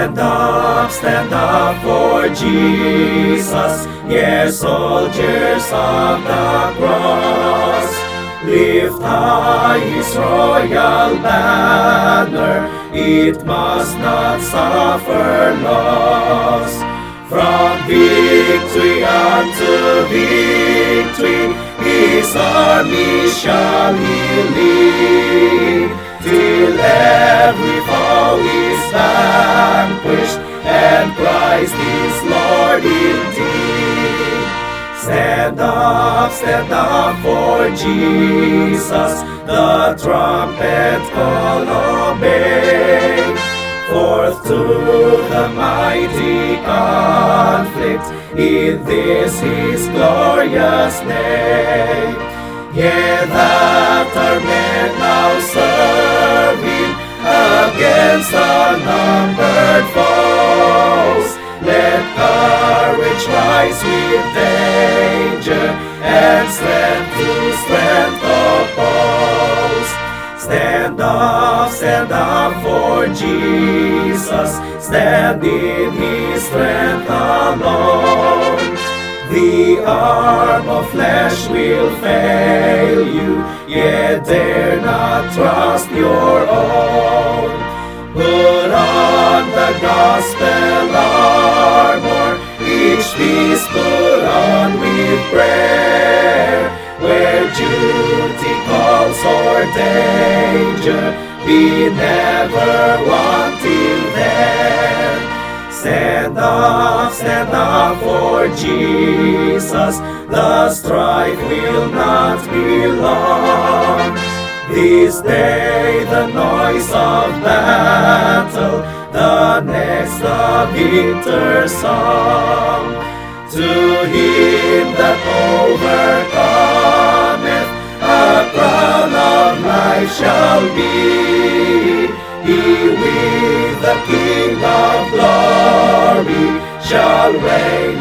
Stand up for Jesus, yes, soldiers of the cross. Lift high His royal banner, it must not suffer loss. From victory unto victory, His army shall He lead, till every foe is vanquished, and Christ is Lord indeed. Stand up for Jesus, the trumpet call obey. Forth to the mighty conflict, in this His glorious name. Yea, that our men now serve Him against unnumbered foes. Let courage rise with danger, and strength to strength oppose. Stand up for Jesus, stand in His strength alone. The arm of flesh will fail you, yet dare not trust your own. Put on the gospel armor, each piece put on with prayer. Where duty calls or danger, be never wanting there. Stand up for Jesus, the strife will not be long. This day the noise of battle, the next the victor's song. To Him that overcometh, a crown of life shall be. He with the King of glory shall reign